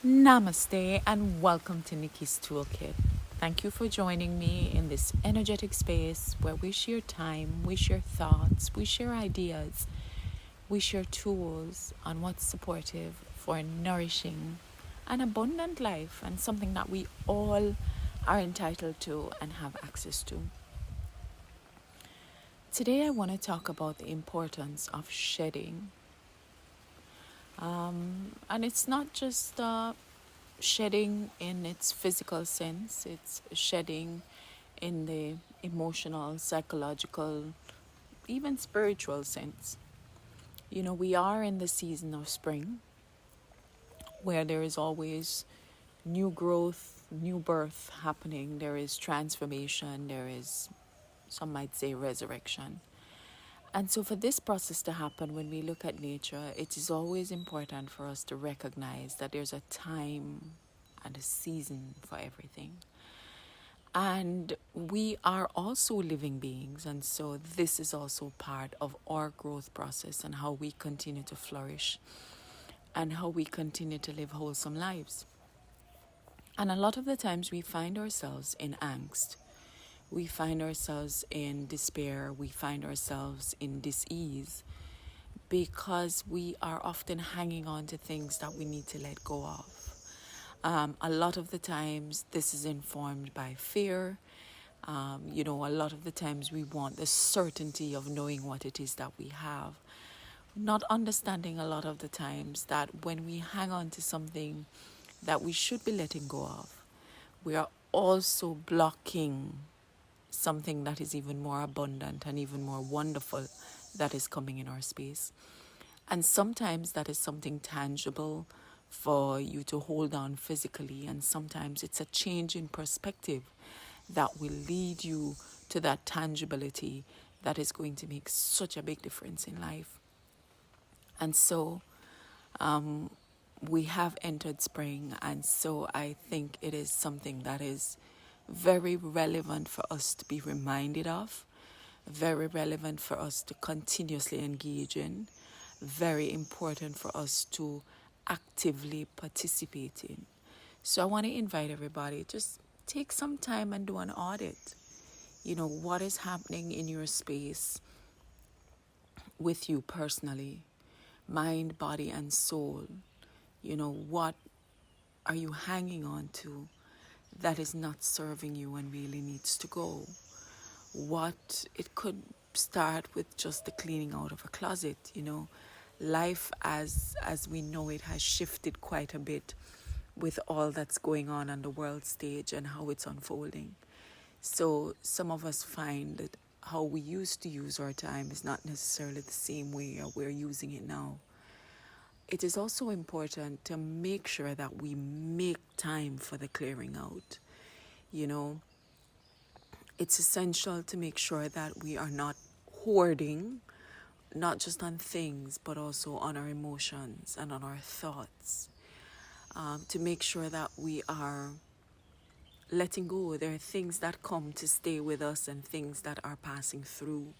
Namaste and welcome to Nikki's Toolkit. Thank you for joining me in this energetic space where we share time, we share thoughts, we share ideas, we share tools on what's supportive for a nourishing and abundant life and something that we all are entitled to and have access to. Today I want to talk about the importance of shedding. And it's not just shedding in its physical sense, it's shedding in the emotional, psychological, even spiritual sense. We are in the season of spring where there is always new growth, new birth happening. There is transformation, there is, some might say, resurrection. And so, for this process to happen, when we look at nature, it is always important for us to recognize that there's a time and a season for everything. And we are also living beings, and so this is also part of our growth process and how we continue to flourish and how we continue to live wholesome lives. And a lot of the times we find ourselves in angst. We find ourselves in despair, we find ourselves in dis-ease because we are often hanging on to things that we need to let go of. A lot of the times this is informed by fear. A lot of the times we want the certainty of knowing what it is that we have. Not understanding a lot of the times that when we hang on to something that we should be letting go of, we are also blocking something that is even more abundant and even more wonderful that is coming in our space. And sometimes that is something tangible for you to hold on physically, and sometimes it's a change in perspective that will lead you to that tangibility that is going to make such a big difference in life. And so we have entered spring, and so I think it is something that is very relevant for us to be reminded of, very relevant for us to continuously engage in, very important for us to actively participate in. So I want to invite everybody, just take some time and do an audit. What is happening in your space with you personally, mind, body, and soul. What are you hanging on to that is not serving you and really needs to go? It could start with just the cleaning out of a closet. Life as we know it has shifted quite a bit with all that's going on the world stage and how it's unfolding. So some of us find that how we used to use our time is not necessarily the same way we're using it now. It is also important to make sure that we make time for the clearing out. It's essential to make sure that we are not hoarding, not just on things, but also on our emotions and on our thoughts. To make sure that we are letting go. There are things that come to stay with us and things that are passing through.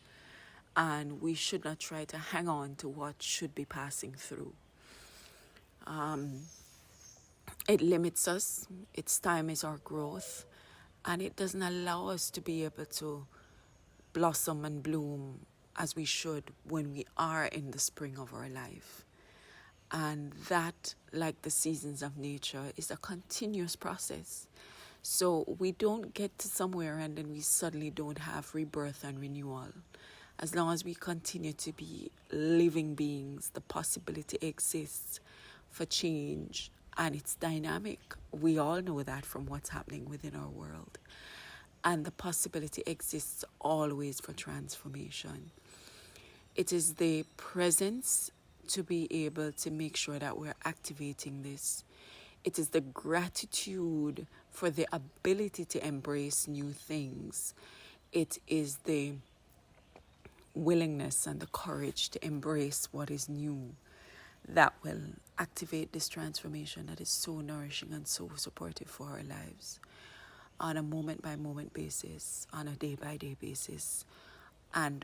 And we should not try to hang on to what should be passing through. It limits us. Its time is our growth. And it doesn't allow us to be able to blossom and bloom as we should when we are in the spring of our life. And that, like the seasons of nature, is a continuous process. So we don't get to somewhere and then we suddenly don't have rebirth and renewal. As long as we continue to be living beings, the possibility exists for change, and it's dynamic. We all know that from what's happening within our world. And the possibility exists always for transformation. It is the presence to be able to make sure that we're activating this. It is the gratitude for the ability to embrace new things. It is the willingness and the courage to embrace what is new that will activate this transformation that is so nourishing and so supportive for our lives on a moment-by-moment basis, on a day-by-day basis, and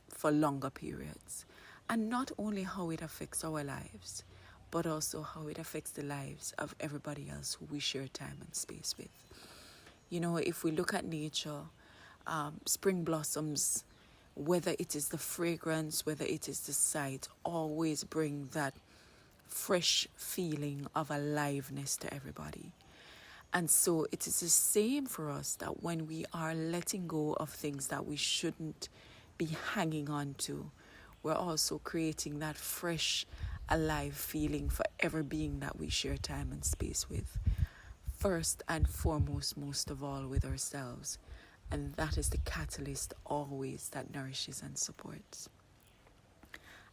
for longer periods. And not only how it affects our lives, but also how it affects the lives of everybody else who we share time and space with. You know, if we look at nature, spring blossoms, whether it is the fragrance, whether it is the sight, always bring that fresh feeling of aliveness to everybody. And so it is the same for us, that when we are letting go of things that we shouldn't be hanging on to, we're also creating that fresh, alive feeling for every being that we share time and space with. First and foremost, most of all, with ourselves. And that is the catalyst always that nourishes and supports.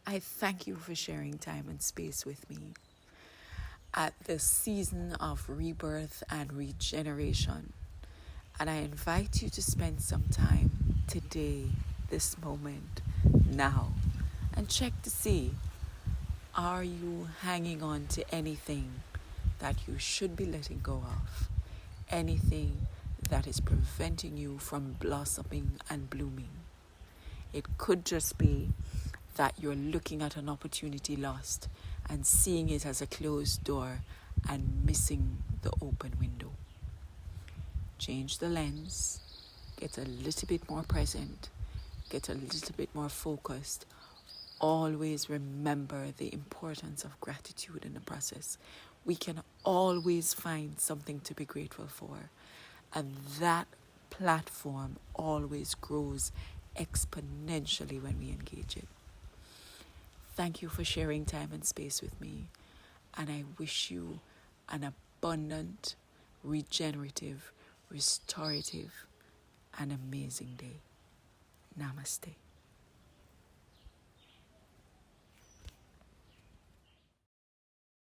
I thank you for sharing time and space with me at the season of rebirth and regeneration. And I invite you to spend some time today, this moment, now, and check to see, are you hanging on to anything that you should be letting go of? Anything that is preventing you from blossoming and blooming? It could just be that you're looking at an opportunity lost and seeing it as a closed door and missing the open window. Change the lens, get a little bit more present, get a little bit more focused. Always remember the importance of gratitude in the process. We can always find something to be grateful for, and that platform always grows exponentially when we engage it. Thank you for sharing time and space with me, and I wish you an abundant, regenerative, restorative, and amazing day. Namaste.